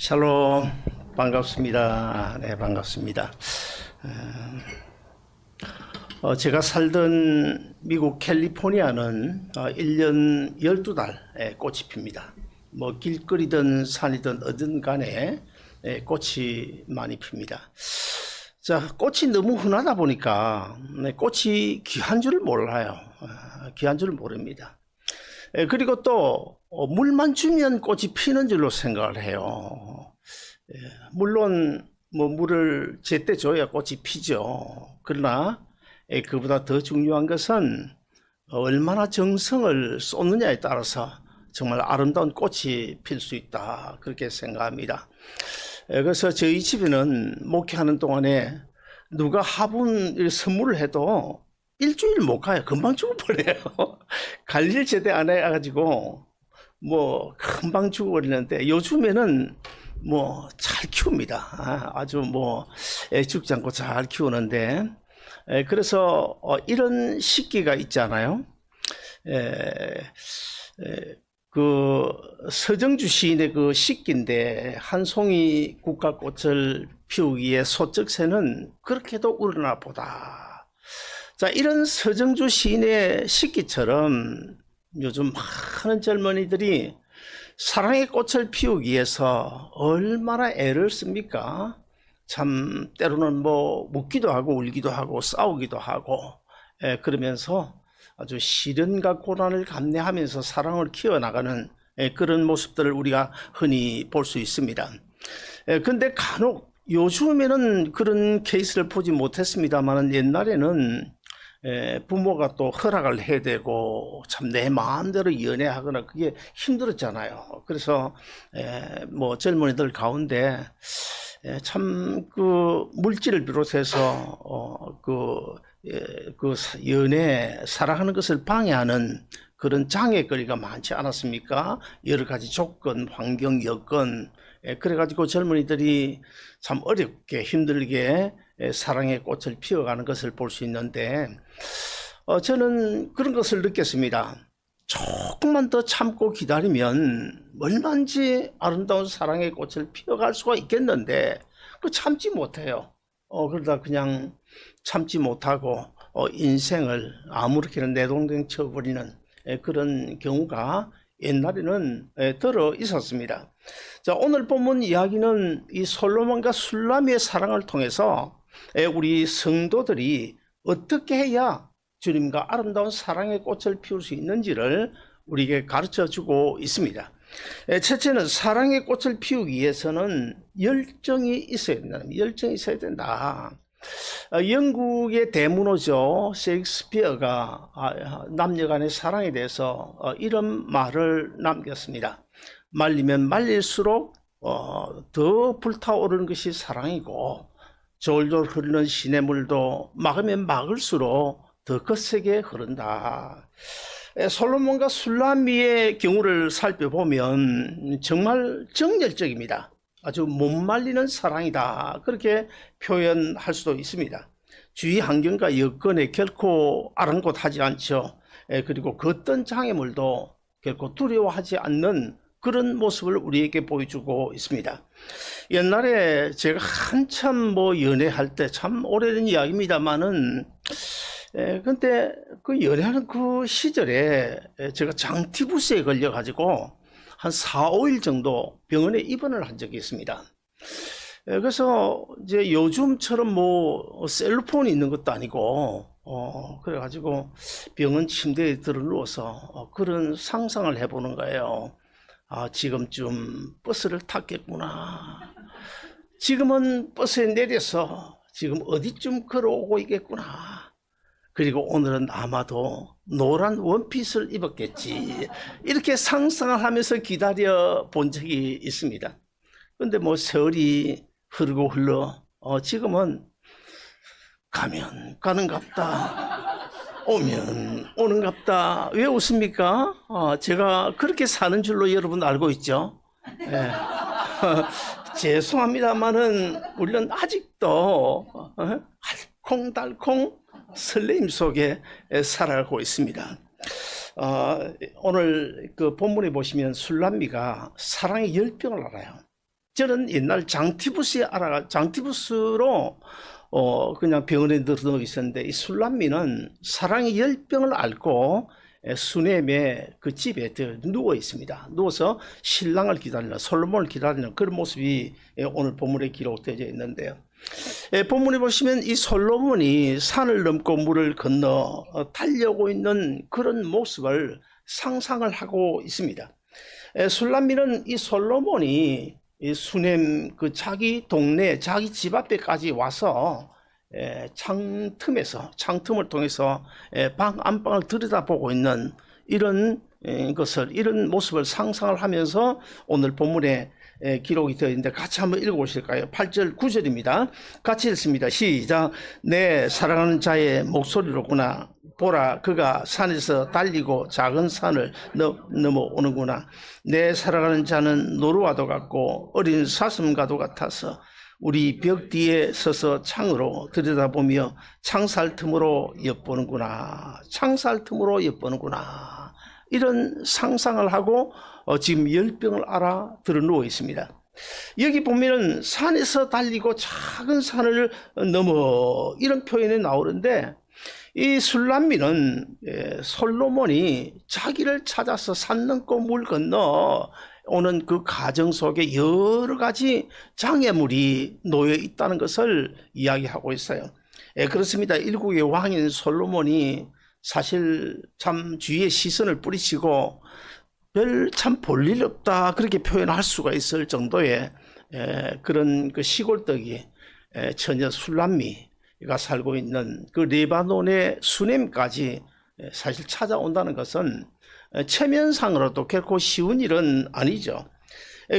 샬롬, 반갑습니다. 네, 반갑습니다. 제가 살던 미국 캘리포니아는 1년 12달 꽃이 핍니다. 뭐 길거리든 산이든 어딘 간에 꽃이 많이 핍니다. 자, 꽃이 너무 흔하다 보니까 꽃이 귀한 줄 몰라요. 귀한 줄 모릅니다. 그리고 또 물만 주면 꽃이 피는 줄로 생각을 해요. 물론 뭐 물을 제때 줘야 꽃이 피죠. 그러나 그보다 더 중요한 것은 얼마나 정성을 쏟느냐에 따라서 정말 아름다운 꽃이 필 수 있다, 그렇게 생각합니다. 그래서 저희 집에는 목회하는 동안에 누가 화분 선물을 해도 일주일 못 가요. 금방 죽어버려요. 관리를 제대로 안 해가지고 뭐 금방 죽어버리는데, 요즘에는 뭐 잘 키웁니다. 아주 뭐 죽지 않고 잘 키우는데, 그래서 이런 식기가 있잖아요. 그 서정주 시인의 그 식기인데, 한 송이 국화꽃을 피우기에 소쩍새는 그렇게도 우러나 보다. 자, 이런 서정주 시인의 식기처럼 요즘 많은 젊은이들이 사랑의 꽃을 피우기 위해서 얼마나 애를 씁니까? 참 때로는 뭐 묻기도 하고 울기도 하고 싸우기도 하고, 그러면서 아주 시련과 고난을 감내하면서 사랑을 키워나가는 그런 모습들을 우리가 흔히 볼 수 있습니다. 근데 간혹 요즘에는 그런 케이스를 보지 못했습니다만, 옛날에는 부모가 또 허락을 해야 되고 참 내 마음대로 연애하거나 그게 힘들었잖아요. 그래서 뭐 젊은이들 가운데 참 그 물질을 비롯해서 그 연애, 사랑하는 것을 방해하는 그런 장애거리가 많지 않았습니까? 여러 가지 조건, 환경, 여건, 그래가지고 젊은이들이 참 어렵게 힘들게 사랑의 꽃을 피워가는 것을 볼 수 있는데, 저는 그런 것을 느꼈습니다. 조금만 더 참고 기다리면 얼마든지 아름다운 사랑의 꽃을 피워갈 수가 있겠는데, 그 참지 못해요. 그러다 그냥 참지 못하고 인생을 아무렇게나 내동댕 쳐버리는 그런 경우가 옛날에는 들어 있었습니다. 자, 오늘 본문 이야기는 이 솔로몬과 술라미의 사랑을 통해서 우리 성도들이 어떻게 해야 주님과 아름다운 사랑의 꽃을 피울 수 있는지를 우리에게 가르쳐 주고 있습니다. 첫째는 사랑의 꽃을 피우기 위해서는 열정이 있어야 된다. 열정이 있어야 된다. 영국의 대문호죠, 셰익스피어가 남녀간의 사랑에 대해서 이런 말을 남겼습니다. 말리면 말릴수록 더 불타오르는 것이 사랑이고, 졸졸 흐르는 시냇물도 막으면 막을수록 더 거세게 흐른다. 솔로몬과 술라미의 경우를 살펴보면 정말 정열적입니다. 아주 못 말리는 사랑이다, 그렇게 표현할 수도 있습니다. 주위 환경과 여건에 결코 아랑곳하지 않죠. 그리고 그 어떤 장애물도 결코 두려워하지 않는 그런 모습을 우리에게 보여주고 있습니다. 옛날에 제가 한참 뭐 연애할 때, 참 오래된 이야기입니다만은, 근데 그 연애하는 그 시절에 제가 장티푸스에 걸려가지고 한 4, 5일 정도 병원에 입원을 한 적이 있습니다. 그래서 이제 요즘처럼 뭐 셀로폰이 있는 것도 아니고, 그래가지고 병원 침대에 들어 누워서 그런 상상을 해보는 거예요. 아, 지금쯤 버스를 탔겠구나. 지금은 버스에 내려서 지금 어디쯤 걸어오고 있겠구나. 그리고 오늘은 아마도 노란 원피스를 입었겠지. 이렇게 상상을 하면서 기다려 본 적이 있습니다. 그런데 뭐 세월이 흐르고 흘러 지금은 가면 가는갑다, 오면 오는갑다. 왜 웃습니까? 제가 그렇게 사는 줄로 여러분 알고 있죠? 네. 죄송합니다만은 우리는 아직도 알콩달콩 설레임 속에 살아가고 있습니다. 오늘 그 본문에 보시면 술람미가 사랑의 열병을 알아요. 저는 옛날 장티푸스로 그냥 병원에 들어 있었는데, 이 술람미는 사랑의 열병을 앓고 수넴의 그 집에 누워 있습니다. 누워서 신랑을 기다리는, 솔로몬을 기다리는 그런 모습이 오늘 본문에 기록되어 있는데요. 본문에 보시면 이 솔로몬이 산을 넘고 물을 건너 달려오고 있는 그런 모습을 상상을 하고 있습니다. 술람미는 이 솔로몬이 이 수넴 그 자기 동네, 자기 집 앞에까지 와서 창틈을 통해서 방 안방을 들여다보고 있는 이런 이런 모습을 상상을 하면서 오늘 본문에 기록이 되어 있는데, 같이 한번 읽어보실까요? 8절 9절입니다. 같이 읽습니다. 시작. 내 사랑하는 자의 목소리로구나. 보라, 그가 산에서 달리고 작은 산을 넘어오는구나. 내 사랑하는 자는 노루와도 같고 어린 사슴과도 같아서 우리 벽 뒤에 서서 창으로 들여다보며 창살 틈으로 엿보는구나. 창살 틈으로 엿보는구나. 이런 상상을 하고 지금 열병을 앓아 들어 누워 있습니다. 여기 보면은 산에서 달리고 작은 산을 넘어, 이런 표현이 나오는데, 이 술람미는 솔로몬이 자기를 찾아서 산 넘고 물 건너 오는 그 과정 속에 여러 가지 장애물이 놓여 있다는 것을 이야기하고 있어요. 그렇습니다. 일국의 왕인 솔로몬이 사실 참 주위에 시선을 뿌리치고 별 참 볼 일 없다, 그렇게 표현할 수가 있을 정도의 그런 그 시골떡이 처녀 술람미가 살고 있는 그 레바논의 수넴까지 사실 찾아온다는 것은 체면상으로도 결코 쉬운 일은 아니죠.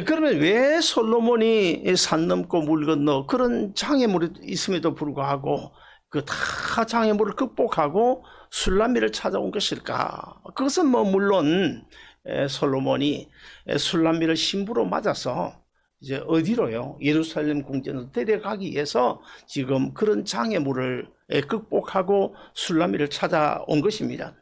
그러면 왜 솔로몬이 산 넘고 물 건너 그런 장애물이 있음에도 불구하고 그 다 장애물을 극복하고 술람미를 찾아온 것일까? 그것은 물론 솔로몬이 술람미를 신부로 맞아서 이제 어디로요? 예루살렘 궁전으로 데려가기 위해서 지금 그런 장애물을 극복하고 술람미를 찾아온 것입니다.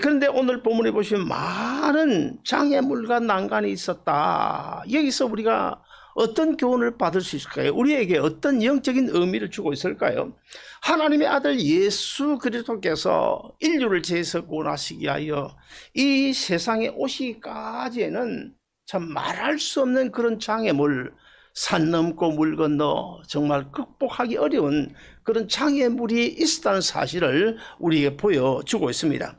그런데 오늘 본문에 보시면 많은 장애물과 난관이 있었다. 여기서 우리가 어떤 교훈을 받을 수 있을까요? 우리에게 어떤 영적인 의미를 주고 있을까요? 하나님의 아들 예수 그리스도께서 인류를 죄에서 구원하시기 위하여 이 세상에 오시기까지에는 참 말할 수 없는 그런 장애물, 산 넘고 물 건너 정말 극복하기 어려운 그런 장애물이 있었다는 사실을 우리에게 보여주고 있습니다.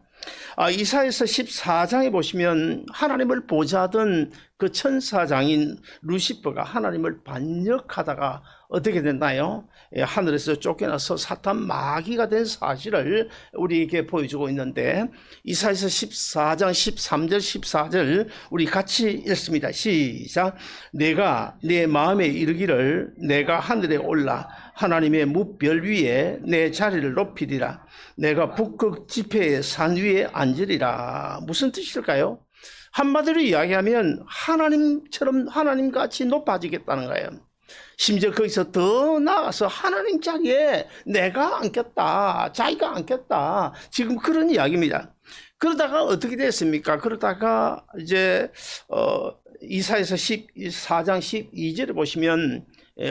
이사야서 14장에 보시면 하나님을 보좌하던 그 천사장인 루시퍼가 하나님을 반역하다가 어떻게 됐나요? 하늘에서 쫓겨나서 사탄 마귀가 된 사실을 우리에게 보여주고 있는데, 이사야서 14장 13절 14절 우리 같이 읽습니다. 시작. 내가 내 마음에 이르기를 내가 하늘에 올라 하나님의 무별 위에 내 자리를 높이리라. 내가 북극 지폐의 산 위에 앉으리라. 무슨 뜻일까요? 한마디로 이야기하면 하나님처럼 하나님같이 높아지겠다는 거예요. 심지어 거기서 더 나아가서 하나님 자리에 내가 앉겠다, 자기가 앉겠다, 지금 그런 이야기입니다. 그러다가 어떻게 됐습니까? 그러다가 이제 이사야서 14장 12절에 보시면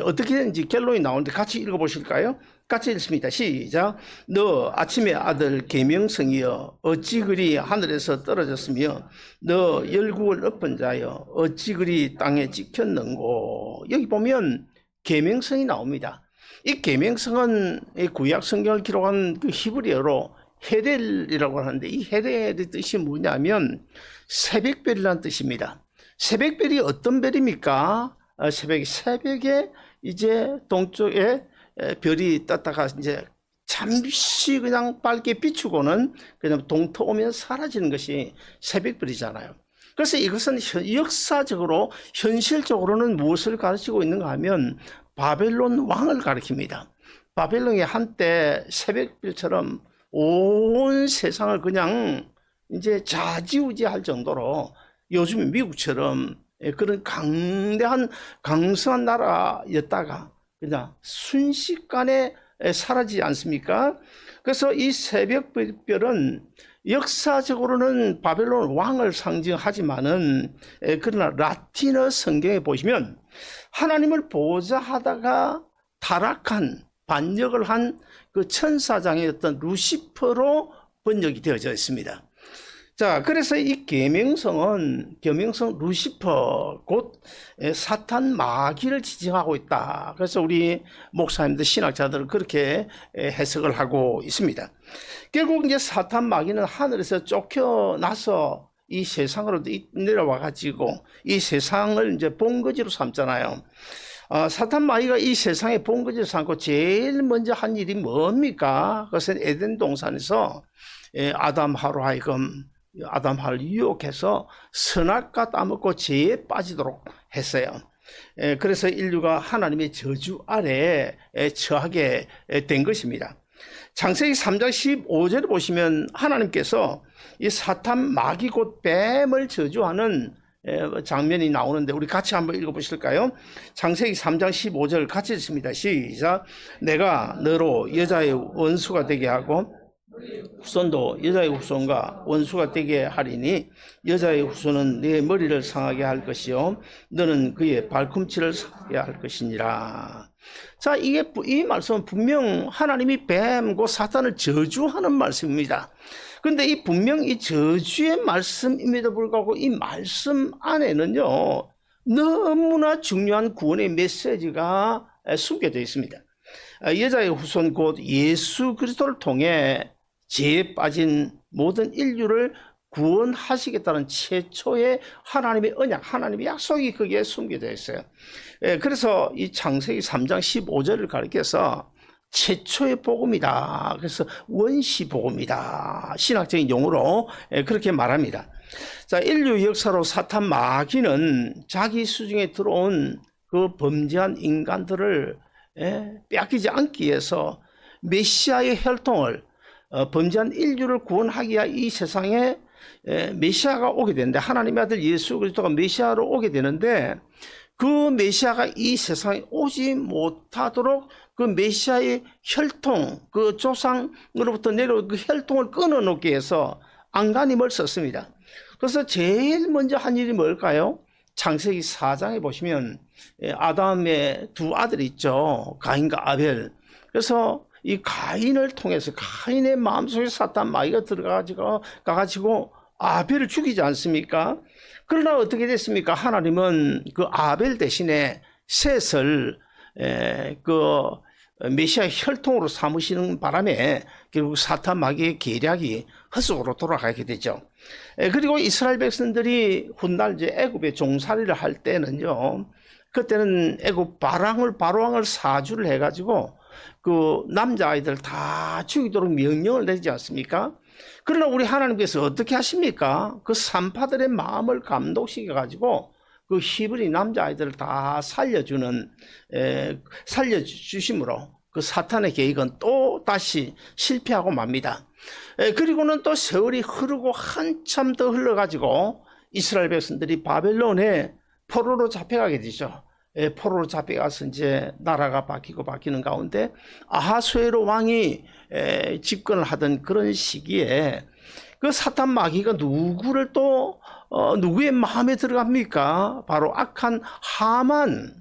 어떻게 되는지 결론이 나오는데 같이 읽어보실까요? 같이 읽습니다. 시작. 너 아침의 아들 계명성이여 어찌 그리 하늘에서 떨어졌으며 너 열국을 엎은 자여 어찌 그리 땅에 찍혔는고. 여기 보면 계명성이 나옵니다. 이 계명성은 구약 성경을 기록한 그 히브리어로 헤델이라고 하는데, 이 헤델의 뜻이 뭐냐면 새벽별이라는 뜻입니다. 새벽별이 어떤 별입니까? 새벽에 이제 동쪽에 별이 떴다가 이제 잠시 그냥 밝게 비추고는 그냥 동터오면 사라지는 것이 새벽별이잖아요. 그래서 이것은 역사적으로 현실적으로는 무엇을 가르치고 있는가 하면 바벨론 왕을 가리킵니다. 바벨론이 한때 새벽별처럼 온 세상을 그냥 이제 좌지우지할 정도로 요즘 미국처럼 그런 강대한 강성한 나라였다가 그냥 순식간에 사라지지 않습니까? 그래서 이 새벽별은 역사적으로는 바벨론 왕을 상징하지만은 그러나 라틴어 성경에 보시면 하나님을 보호자 하다가 타락한 반역을 한 그 천사장의 어떤 루시퍼로 번역이 되어져 있습니다. 자, 그래서 이 계명성 루시퍼 곧 사탄 마귀를 지칭하고 있다. 그래서 우리 목사님들 신학자들은 그렇게 해석을 하고 있습니다. 결국 이제 사탄 마귀는 하늘에서 쫓겨나서 이 세상으로 내려와 가지고 이 세상을 이제 본거지로 삼잖아요. 사탄 마귀가 이 세상에 본거지로 삼고 제일 먼저 한 일이 뭡니까? 그것은 에덴 동산에서 아담 하와를 유혹해서 선악과 따먹고 죄에 빠지도록 했어요. 그래서 인류가 하나님의 저주 아래에 처하게 된 것입니다. 창세기 3장 15절을 보시면 하나님께서 이 사탄 마귀 곧 뱀을 저주하는 장면이 나오는데 우리 같이 한번 읽어보실까요? 창세기 3장 15절 같이 읽습니다. 시작. 내가 너로 여자의 원수가 되게 하고 후손도 여자의 후손과 원수가 되게 하리니 여자의 후손은 네 머리를 상하게 할 것이요 너는 그의 발꿈치를 상하게 할 것이니라. 자, 이 말씀은 분명 하나님이 뱀과 사탄을 저주하는 말씀입니다. 그런데 분명 이 저주의 말씀임에도 불구하고 이 말씀 안에는요 너무나 중요한 구원의 메시지가 숨겨져 있습니다. 여자의 후손 곧 예수 그리스도를 통해 죄에 빠진 모든 인류를 구원하시겠다는 최초의 하나님의 언약, 하나님의 약속이 거기에 숨겨져 있어요. 그래서 이 창세기 3장 15절을 가리켜서 최초의 복음이다. 그래서 원시 복음이다. 신학적인 용어로 그렇게 말합니다. 자, 인류 역사로 사탄 마귀는 자기 수중에 들어온 그 범죄한 인간들을 빼앗기지 않기 위해서 메시아의 혈통을 범죄한 인류를 구원하기 위해 이 세상에 메시아가 오게 되는데 하나님의 아들 예수 그리스도가 메시아로 오게 되는데 그 메시아가 이 세상에 오지 못하도록 그 메시아의 혈통, 그 조상으로부터 내려온 그 혈통을 끊어놓기 위해서 안간힘을 썼습니다. 그래서 제일 먼저 한 일이 뭘까요? 창세기 4장에 보시면 아담의 두 아들이 있죠. 가인과 아벨. 그래서 이 가인을 통해서 가인의 마음속에 사탄 마귀가 들어가가지고 아벨을 죽이지 않습니까? 그러나 어떻게 됐습니까? 하나님은 그 아벨 대신에 셋을 그 메시아 혈통으로 삼으시는 바람에 결국 사탄 마귀의 계략이 헛속으로 돌아가게 되죠. 그리고 이스라엘 백성들이 훗날 이제 애굽에 종살이를 할 때는요, 그때는 애굽 바로왕을 사주를 해가지고 그 남자아이들 다 죽이도록 명령을 내리지 않습니까? 그러나 우리 하나님께서 어떻게 하십니까? 그 산파들의 마음을 감독시켜가지고 그 히브리 남자아이들을 다 살려주심으로 그 사탄의 계획은 또 다시 실패하고 맙니다. 그리고는 또 세월이 흐르고 한참 더 흘러가지고 이스라엘 백성들이 바벨론에 포로로 잡혀가게 되죠. 포로로 잡혀가서 이제 나라가 바뀌는 가운데 아하수에로 왕이 집권을 하던 그런 시기에 그 사탄 마귀가 누구의 마음에 들어갑니까? 바로 악한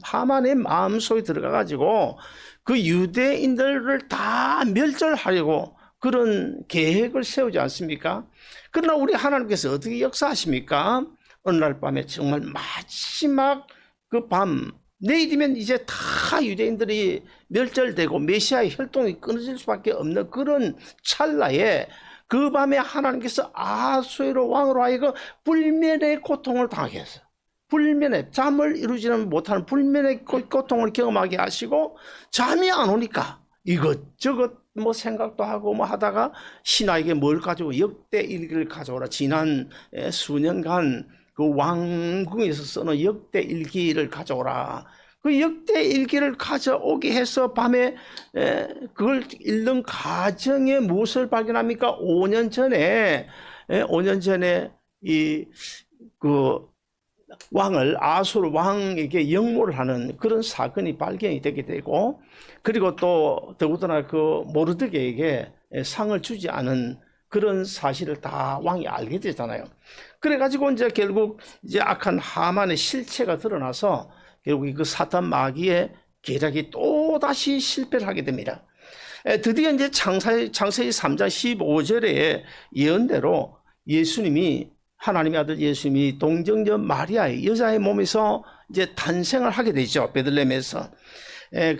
하만의 마음속에 들어가가지고 그 유대인들을 다 멸절하려고 그런 계획을 세우지 않습니까? 그러나 우리 하나님께서 어떻게 역사하십니까? 어느 날 밤에 정말 마지막 그 밤, 내일이면 이제 다 유대인들이 멸절되고 메시아의 혈통이 끊어질 수밖에 없는 그런 찰나에 그 밤에 하나님께서 아하수에로 왕으로 하여금 불면의 고통을 당하게 했어요. 불면의 잠을 이루지는 못하는 불면의 고통을 경험하게 하시고 잠이 안 오니까 이것저것 생각도 하고 하다가 신하에게 뭘 가지고 역대 일기를 가져오라. 지난 수년간 그 왕궁에서 써놓은 역대 일기를 가져오라. 그 역대 일기를 가져오게 해서 밤에 그걸 읽는 가정에 무엇을 발견합니까? 5년 전에 그 왕을 아수르 왕에게 영모를 하는 그런 사건이 발견이 되게 되고, 그리고 또 더군다나 그 모르드게에게 상을 주지 않은 그런 사실을 다 왕이 알게 되잖아요. 그래가지고 이제 결국 이제 악한 하만의 실체가 드러나서 결국 그 사탄 마귀의 계략이 또 다시 실패를 하게 됩니다. 드디어 이제 창세기 3장 15절의 예언대로 예수님이, 하나님의 아들 예수님이 동정녀 마리아의 여자의 몸에서 이제 탄생을 하게 되죠. 베들레헴에서.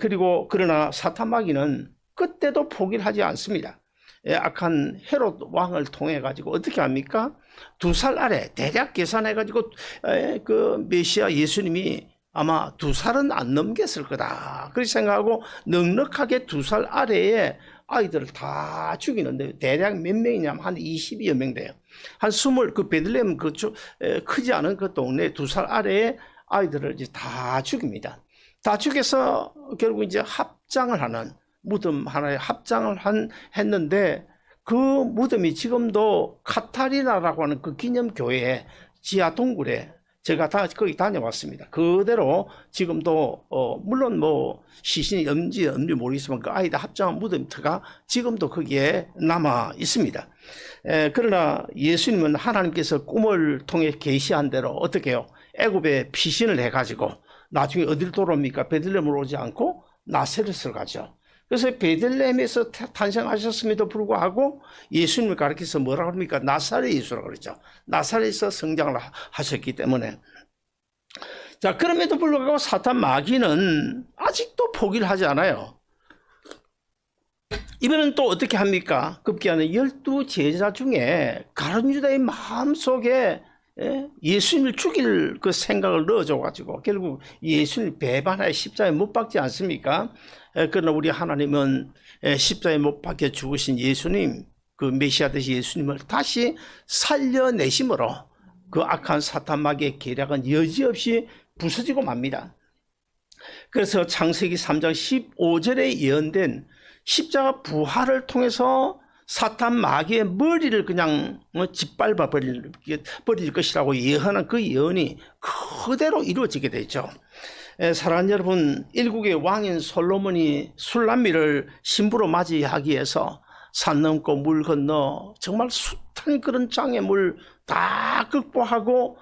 그리고 그러나 사탄 마귀는 그때도 포기를 하지 않습니다. 악한 헤롯 왕을 통해 가지고 어떻게 합니까? 2살 아래 대략 계산해 가지고 그 메시아 예수님이 아마 2살은 안 넘겼을 거다 그렇게 생각하고 넉넉하게 2살 아래의 아이들을 다 죽이는데, 대략 몇 명이냐면 한 20여 명 돼요. 한 20, 그 베들레헴 크지 않은 그 동네 2살 아래의 아이들을 이제 다 죽입니다. 다 죽여서 결국 이제 합장을 하는, 무덤 하나에 합장을 했는데, 그 무덤이 지금도 카타리나라고 하는 그 기념교회 지하 동굴에 제가 거기 다녀왔습니다. 그대로 지금도 물론 뭐 시신이 없는지 모르겠지만 그 아이들 합장한 무덤터가 지금도 거기에 남아 있습니다. 그러나 예수님은 하나님께서 꿈을 통해 계시한 대로 어떻게 해요? 애굽에 피신을 해가지고 나중에 어디를 돌아옵니까? 베들레헴으로 오지 않고 나사렛을 가죠. 그래서 베들레헴에서 탄생하셨음에도 불구하고 예수님을 가리켜서 뭐라고 합니까? 나사렛 예수라고 그러죠. 나사렛에서 성장을 하셨기 때문에. 자, 그럼에도 불구하고 사탄 마귀는 아직도 포기를 하지 않아요. 이번엔 또 어떻게 합니까? 급기야는 12 제자 중에 가룟 유다의 마음속에 예수님을 죽일 그 생각을 넣어줘가지고 결국 예수님 배반하여 십자가에 못 박지 않습니까? 그러나 우리 하나님은 십자가에 못 박혀 죽으신 예수님, 그 메시아 되신 예수님을 다시 살려내심으로 그 악한 사탄 마귀의 계략은 여지없이 부서지고 맙니다. 그래서 창세기 3장 15절에 예언된 십자가 부활을 통해서 사탄 마귀의 머리를 그냥 짓밟아 버릴 것이라고 예언한 그 예언이 그대로 이루어지게 되죠. 사랑하는 여러분, 일국의 왕인 솔로몬이 술람미를 신부로 맞이하기 위해서 산 넘고 물 건너 정말 숱한 그런 장애물 다 극복하고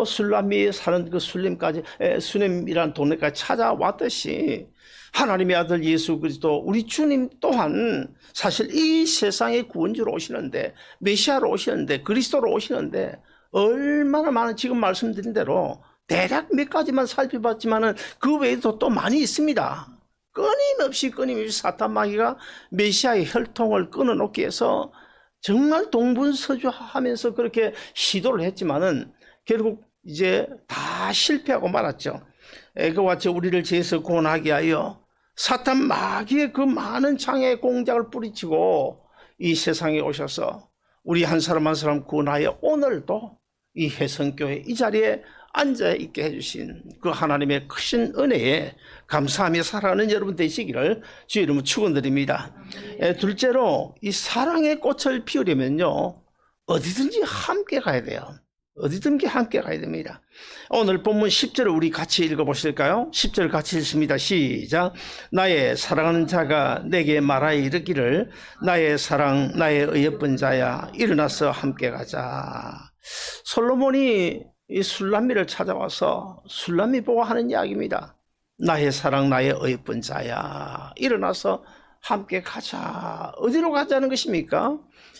술람미에 사는 그 수넴이라는 동네까지 찾아왔듯이 하나님의 아들 예수 그리스도 우리 주님 또한 사실 이 세상의 구원주로 오시는데, 메시아로 오시는데, 그리스도로 오시는데 얼마나 많은, 지금 말씀드린 대로 대략 몇 가지만 살펴봤지만은 그 외에도 또 많이 있습니다. 끊임없이 사탄 마귀가 메시아의 혈통을 끊어놓기 위해서 정말 동분서주하면서 그렇게 시도를 했지만은 결국 이제 다 실패하고 말았죠. 그와 같이 우리를 죄에서 구원하게 하여 사탄 마귀의 그 많은 장애 공작을 뿌리치고 이 세상에 오셔서 우리 한 사람 한 사람 구원하여 오늘도 이 혜성교회 이 자리에 앉아있게 해주신 그 하나님의 크신 은혜에 감사하며 살아가는 여러분 되시기를 주의 이름으로 축원드립니다. 둘째로 이 사랑의 꽃을 피우려면요, 어디든지 함께 가야 돼요. 어디든지 함께 가야 됩니다. 오늘 본문 10절을 우리 같이 읽어보실까요? 10절 같이 읽습니다. 시작. 나의 사랑하는 자가 내게 말하여 이르기를 나의 사랑 나의 어여쁜 자야 일어나서 함께 가자. 솔로몬이 이 술람미를 찾아와서 술람미 보고 하는 이야기입니다. 나의 사랑 나의 어여쁜 자야 일어나서 함께 가자. 어디로 가자는 것입니까?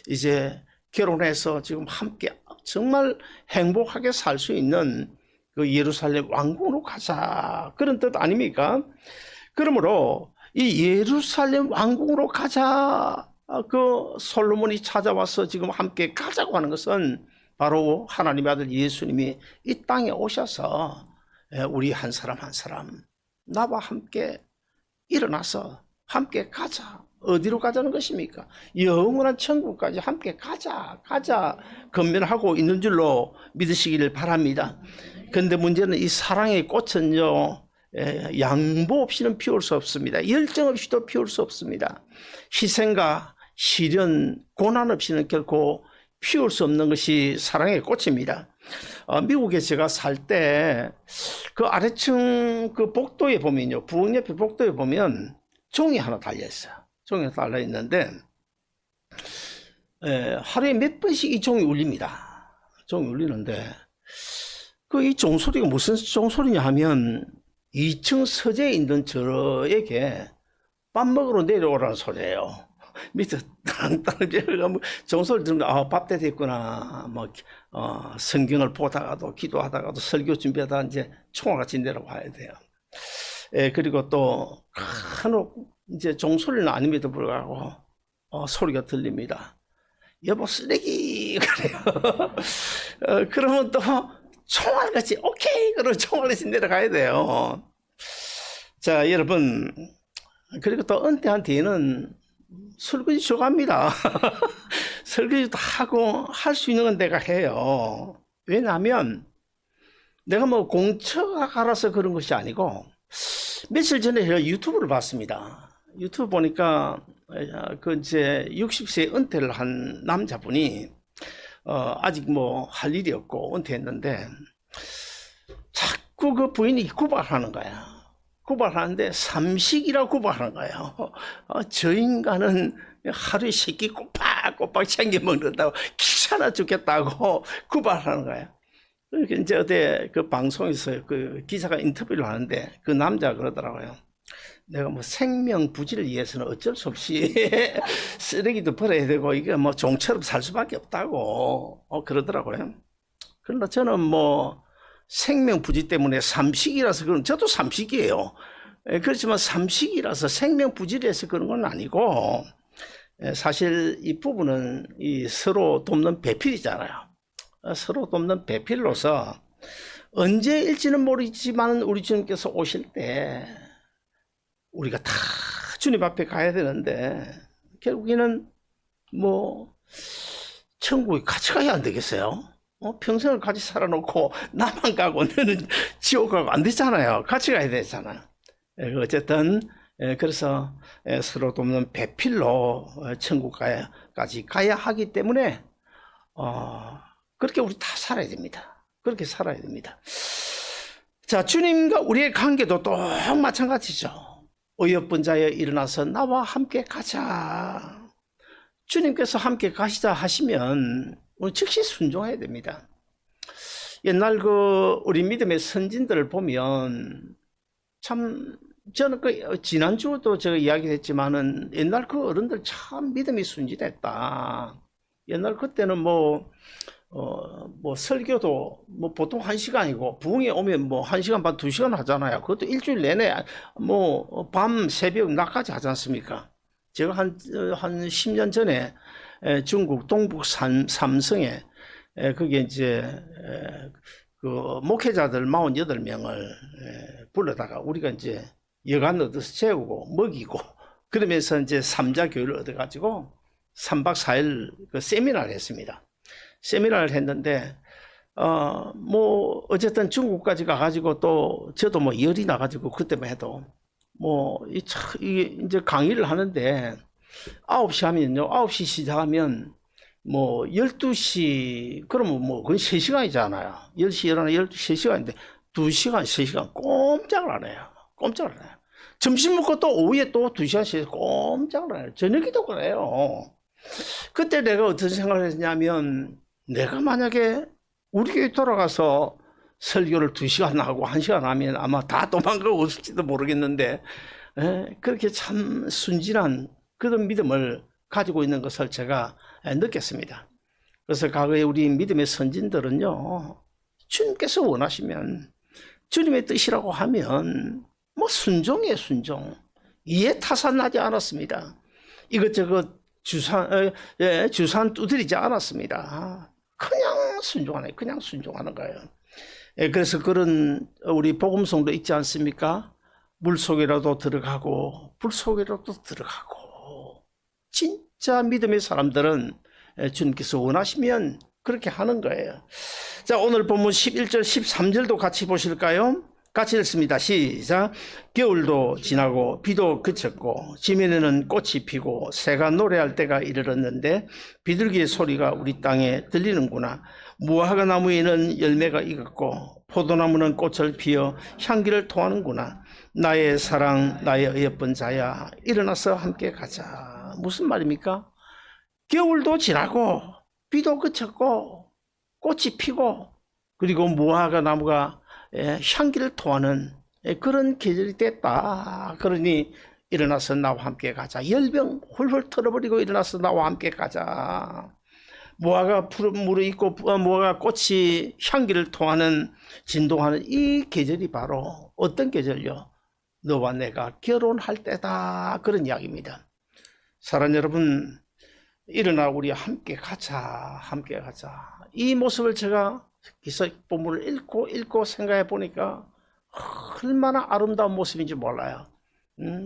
이제 결혼해서 지금 함께 정말 행복하게 살 수 있는 그 예루살렘 왕궁으로 가자, 그런 뜻 아닙니까? 그러므로 이 예루살렘 왕궁으로 가자, 그 솔로몬이 찾아와서 지금 함께 가자고 하는 것은 바로 하나님의 아들 예수님이 이 땅에 오셔서 우리 한 사람 한 사람 나와 함께 일어나서 함께 가자. 어디로 가자는 것입니까? 영원한 천국까지 함께 가자 건면하고 있는 줄로 믿으시기를 바랍니다. 그런데 문제는 이 사랑의 꽃은요, 양보 없이는 피울 수 없습니다. 열정 없이도 피울 수 없습니다. 희생과 시련, 고난 없이는 결코 피울 수 없는 것이 사랑의 꽃입니다. 미국에 제가 살 때 그 아래층 그 복도에 보면요, 부엌 옆에 복도에 보면 종이 하나 달려 있어요. 종이 하나 달려 있는데 하루에 몇 번씩 이 종이 울립니다. 종이 울리는데 그 이 종소리가 무슨 종소리냐 하면 2층 서재에 있는 저에게 밥 먹으러 내려오라는 소리예요. 밑에 땅땅 내려가면 종소리 들으면 아, 밥 때 됐구나. 뭐 성경을 보다가도 기도하다가도 설교 준비하다가 이제 총알같이 내려와야 돼요. 그리고 또 간혹 이제 종소리는 아님에도 불구하고 소리가 들립니다. 여보 쓰레기 그래요. 그러면 또 총알같이 오케이 그러면 총알같이 내려가야 돼요. 자 여러분, 그리고 또 은퇴한 뒤에는 설거지 들어갑니다. 설거지도 하고 할 수 있는 건 내가 해요. 왜냐하면 내가 뭐 공처가 갈아서 그런 것이 아니고 며칠 전에 제가 유튜브를 봤습니다. 유튜브 보니까 그 이제 60세 은퇴를 한 남자분이 아직 뭐 할 일이 없고 은퇴했는데 자꾸 그 부인이 구박하는 거야. 구박하는데 삼식이라고 구박하는 거예요. 저 인간은 하루에 새끼 꼬박꼬박 챙겨 먹는다고 귀찮아 죽겠다고 구박하는 거예요. 그러니까 이제 어제 그 방송에서 그 기자가 인터뷰를 하는데 그 남자가 그러더라고요. 내가 뭐 생명 부지를 위해서는 어쩔 수 없이 쓰레기도 버려야 되고 이게 뭐 종처럼 살 수밖에 없다고 그러더라고요. 그러나 저는 뭐 생명 부지 때문에 삼식이라서 그런, 저도 삼식이에요. 그렇지만 삼식이라서 생명 부지를 해서 그런 건 아니고 사실 이 부분은 이 서로 돕는 배필이잖아요. 서로 돕는 배필로서 언제일지는 모르지만 우리 주님께서 오실 때 우리가 다 주님 앞에 가야 되는데 결국에는 뭐 천국에 같이 가야 안 되겠어요? 평생을 같이 살아놓고 나만 가고 너는 지옥 가고 안 되잖아요. 같이 가야 되잖아요. 어쨌든 그래서 서로 돕는 배필로 천국까지 가야 하기 때문에 그렇게 우리 다 살아야 됩니다. 그렇게 살아야 됩니다. 자, 주님과 우리의 관계도 또 마찬가지죠. 어여쁜 자여 일어나서 나와 함께 가자. 주님께서 함께 가시자 하시면 즉시 순종해야 됩니다. 옛날 그 우리 믿음의 선진들을 보면 참 저는 그 지난주도 제가 이야기했지만은 옛날 그 어른들 참 믿음이 순진했다. 옛날 그때는 뭐 설교도 뭐 보통 1시간이고 부흥에 오면 뭐 1시간 반 2시간 하잖아요. 그것도 일주일 내내 뭐 밤 새벽 낮까지 하지 않습니까? 제가 한 10년 전에 중국 동북 삼성에 그게 이제 그 목회자들 48명을 불러다가 우리가 이제 여관 얻어서 재우고 먹이고 그러면서 이제 3자 교육을 얻어가지고 3박 4일 그 세미나를 했습니다. 세미나를 했는데 뭐 어쨌든 중국까지 가가지고 또 저도 뭐 열이 나가지고 그때만 해도 뭐 이게 이제 강의를 하는데 9시 하면요, 9시 시작하면 뭐 12시 그러면 뭐 그건 3시간이잖아요. 10시 일어나 12시 3시간인데 2시간 3시간 꼼짝을 안 해요. 꼼짝을 안 해요. 점심 먹고 또 오후에 또 2시간씩 꼼짝을 안 해요. 저녁에도 그래요. 그때 내가 어떤 생각을 했냐면 내가 만약에 우리 교회 돌아가서 설교를 2시간 하고 1시간 하면 아마 다 도망가고 없을지도 모르겠는데 그렇게 참 순진한 그런 믿음을 가지고 있는 것을 제가 느꼈습니다. 그래서 과거에 우리 믿음의 선진들은요, 주님께서 원하시면 주님의 뜻이라고 하면 뭐 순종이에요. 순종. 이해 타산하지 않았습니다. 이것저것 주산 두드리지 않았습니다. 그냥 순종하네. 그냥 순종하는 거예요. 그래서 그런 우리 복음성도 있지 않습니까? 물 속에라도 들어가고 불 속에라도 들어가고. 진짜 믿음의 사람들은 주님께서 원하시면 그렇게 하는 거예요. 자, 오늘 본문 11절 13절도 같이 보실까요? 같이 읽습니다. 시작. 겨울도 지나고 비도 그쳤고 지면에는 꽃이 피고 새가 노래할 때가 이르렀는데 비둘기의 소리가 우리 땅에 들리는구나. 무화과 나무에는 열매가 익었고 포도나무는 꽃을 피워 향기를 토하는구나. 나의 사랑, 나의 예쁜 자야, 일어나서 함께 가자. 무슨 말입니까? 겨울도 지나고 비도 그쳤고 꽃이 피고 그리고 무화과 나무가 향기를 토하는 그런 계절이 됐다. 그러니 일어나서 나와 함께 가자. 열병 훌훌 털어버리고 일어나서 나와 함께 가자. 무화과 푸른 물이 있고 무화과 꽃이 향기를 토하는 진동하는 이 계절이 바로 어떤 계절요? 너와 내가 결혼할 때다. 그런 이야기입니다. 사랑하는 여러분, 일어나 우리 함께 가자. 함께 가자. 이 모습을 제가 기사 본문을 읽고 생각해 보니까 얼마나 아름다운 모습인지 몰라요.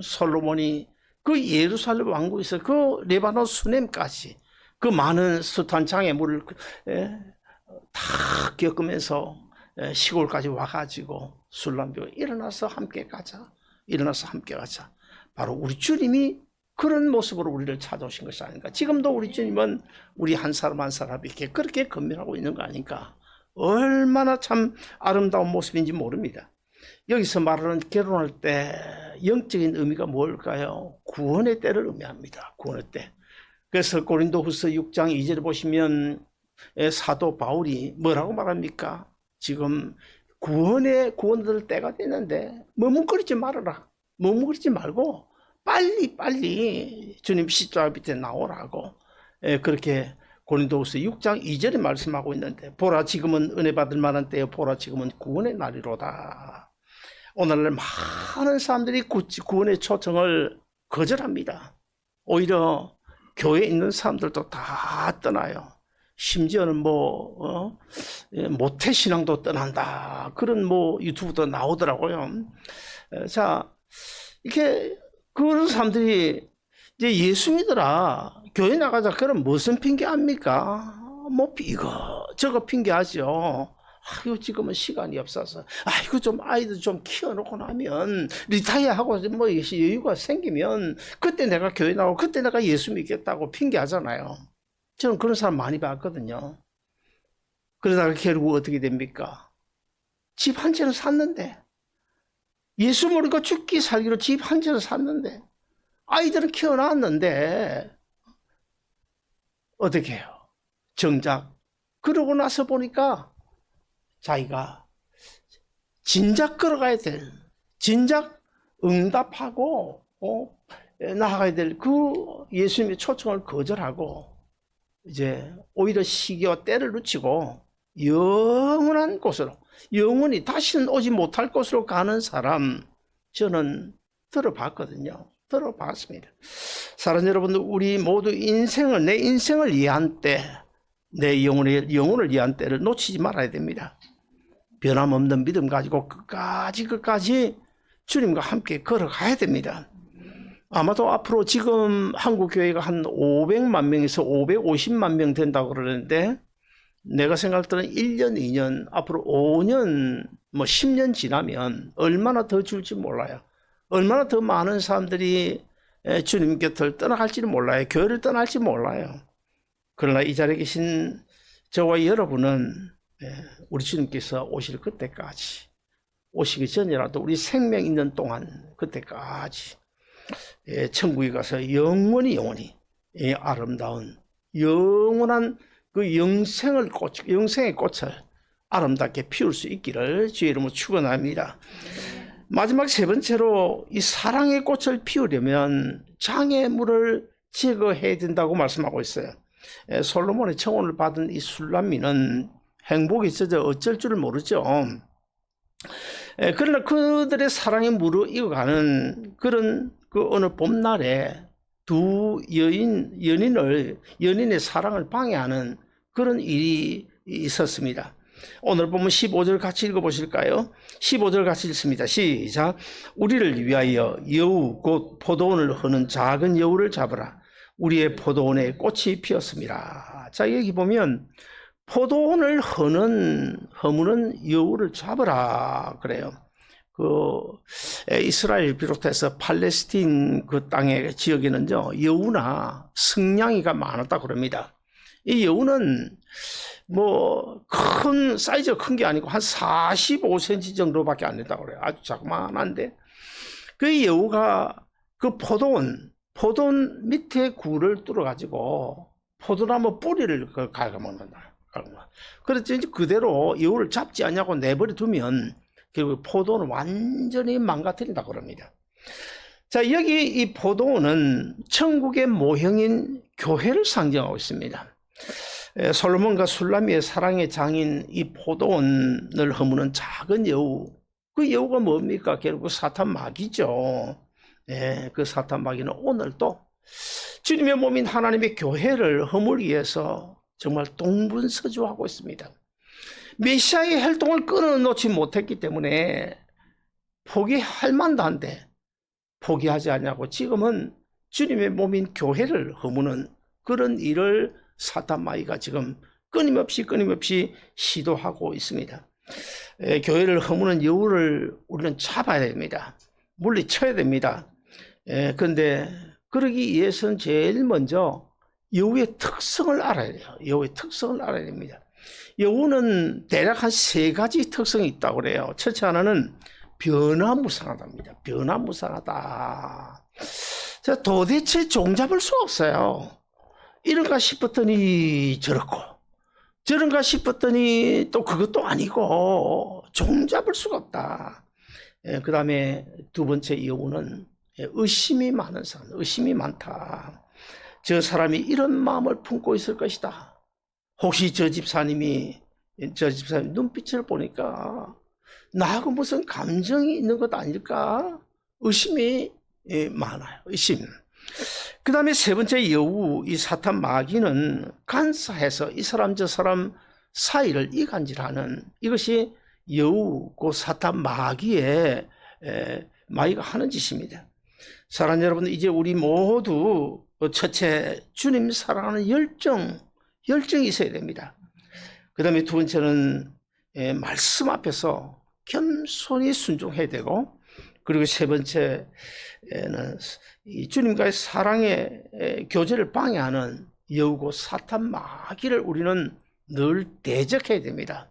솔로몬이 그 예루살렘 왕국에서 그 레바논 수넴까지 그 많은 숱한 장애물을 다 겪으면서 시골까지 와가지고 술람비고 일어나서 함께 가자. 일어나서 함께 가자. 바로 우리 주님이 그런 모습으로 우리를 찾아오신 것이 아닌가. 지금도 우리 주님은 우리 한 사람 한 사람에게 그렇게 건면하고 있는 거 아닌가. 얼마나 참 아름다운 모습인지 모릅니다. 여기서 말하는 결혼할 때 영적인 의미가 뭘까요? 구원의 때를 의미합니다. 구원의 때. 그래서 고린도후서 6장 2절에 보시면 사도 바울이 뭐라고 말합니까? 지금 구원될 때가 됐는데 머뭇거리지 말아라. 머뭇거리지 말고 빨리 주님 십자가 밑에 나오라고 그렇게 고린도후서 6장 2절에 말씀하고 있는데, 보라 지금은 은혜 받을 만한 때요, 보라 지금은 구원의 날이로다. 오늘날 많은 사람들이 구원의 초청을 거절합니다. 오히려 교회에 있는 사람들도 다 떠나요. 심지어는 모태신앙도 떠난다. 그런 유튜브도 나오더라고요. 자, 이렇게 그런 사람들이 이제 예수 믿으라, 교회 나가자, 그럼 무슨 핑계 합니까? 이거 저거 핑계하죠. 아이고 지금은 시간이 없어서, 아이고 좀 아이들 좀 키워놓고 나면 리타이어하고 여유가 생기면 그때 내가 교회 나오고 그때 내가 예수 믿겠다고 핑계하잖아요. 저는 그런 사람 많이 봤거든요. 그러다가 결국 어떻게 됩니까? 집 한 채는 샀는데, 예수 모르고 죽기 살기로 집 한 채를 샀는데, 아이들은 키워놨는데 어떻게 해요? 정작 그러고 나서 보니까 자기가 진작 걸어가야 될, 진작 응답하고 나아가야 될 그 예수님의 초청을 거절하고 이제 오히려 시기와 때를 놓치고 영원한 곳으로, 영원히 다시는 오지 못할 곳으로 가는 사람 저는 들어봤거든요. 들어봤습니다. 사랑하는 여러분, 우리 모두 내 인생을 위한 때, 내 영혼을 위한 때를 놓치지 말아야 됩니다. 변함없는 믿음 가지고 끝까지 주님과 함께 걸어가야 됩니다. 아마도 앞으로 지금 한국 교회가 한 500만 명에서 550만 명 된다고 그러는데, 내가 생각할 때는 1년, 2년, 앞으로 5년, 10년 지나면 얼마나 더 줄지 몰라요. 얼마나 더 많은 사람들이 주님 곁을 떠나갈지는 몰라요. 교회를 떠날지 몰라요. 그러나 이 자리에 계신 저와 여러분은 우리 주님께서 오실 그때까지, 오시기 전이라도 우리 생명 있는 동안 그때까지 천국에 가서 영원히 아름다운 영원한 그 영생의 꽃을 아름답게 피울 수 있기를 주의 이름으로 축원합니다. 마지막 세 번째로, 이 사랑의 꽃을 피우려면 장애물을 제거해야 된다고 말씀하고 있어요. 솔로몬의 청혼을 받은 이 술람미는 행복이 젖어 어쩔 줄을 모르죠. 그러나 그들의 사랑에 무르익어가는 그런 그 어느 봄날에 두 연인의 사랑을 방해하는 그런 일이 있었습니다. 오늘 보면 15절 같이 읽어보실까요? 15절 같이 읽습니다. 시작. 우리를 위하여 여우 곧 포도원을 허는 작은 여우를 잡으라. 우리의 포도원에 꽃이 피었습니다. 자, 여기 보면 포도원을 허무는 여우를 잡으라 그래요. 이스라엘 비롯해서 팔레스틴 그 땅의 지역에는요, 여우나 승냥이가 많았다 그럽니다. 이 여우는 뭐 큰 사이즈가 큰 게 아니고 한 45cm 정도밖에 안 된다고 그래요. 아주 자그만한데 그 여우가 그 포도원 밑에 굴을 뚫어 가지고 포도나무 뿌리를 갉아먹는다. 그래서 이제 그대로 여우를 잡지 않냐고 내버려 두면 결국 포도는 완전히 망가뜨린다 그럽니다. 자, 여기 이 포도원은 천국의 모형인 교회를 상징하고 있습니다. 솔로몬과 술라미의 사랑의 장인 이 포도원을 허무는 작은 여우, 그 여우가 뭡니까? 결국 사탄 마귀죠. 그 사탄 마귀는 오늘도 주님의 몸인 하나님의 교회를 허물기 위해서 정말 동분서주하고 있습니다. 메시아의 활동을 끊어놓지 못했기 때문에 포기할 만도 한데 포기하지 않냐고 지금은 주님의 몸인 교회를 허무는 그런 일을 사탄 마귀가 지금 끊임없이 시도하고 있습니다. 교회를 허무는 여우를 우리는 잡아야 됩니다. 물리쳐야 됩니다. 그런데 그러기 위해서는 제일 먼저 여우의 특성을 알아야 돼요. 여우의 특성을 알아야 됩니다. 여우는 대략 한 3가지 특성이 있다고 그래요. 첫째 하나는 변화무쌍하답니다. 변화무쌍하다. 자, 도대체 종잡을 수 없어요. 이런가 싶었더니 저렇고 저런가 싶었더니 또 그것도 아니고 종잡을 수가 없다. 그 다음에 두 번째 여우는 의심이 많은 사람, 의심이 많다. 저 사람이 이런 마음을 품고 있을 것이다. 혹시 저 집사님 눈빛을 보니까 나하고 무슨 감정이 있는 것 아닐까? 의심이 많아요. 의심. 그 다음에 세 번째 여우, 이 사탄 마귀는 간사해서 이 사람 저 사람 사이를 이간질하는 이것이 여우, 그 사탄 마귀가 하는 짓입니다. 사랑하는 여러분, 이제 우리 모두 첫째 주님 사랑하는 열정이 있어야 됩니다. 그 다음에 두 번째는 말씀 앞에서 겸손히 순종해야 되고, 그리고 세 번째는 이 주님과의 사랑의 교제를 방해하는 여우고 사탄 마귀를 우리는 늘 대적해야 됩니다.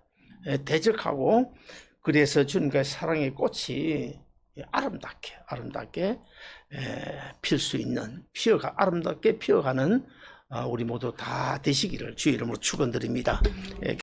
대적하고, 그래서 주님과의 사랑의 꽃이 아름답게 필 수 있는, 아름답게 피어가는 우리 모두 다 되시기를 주의 이름으로 축원드립니다.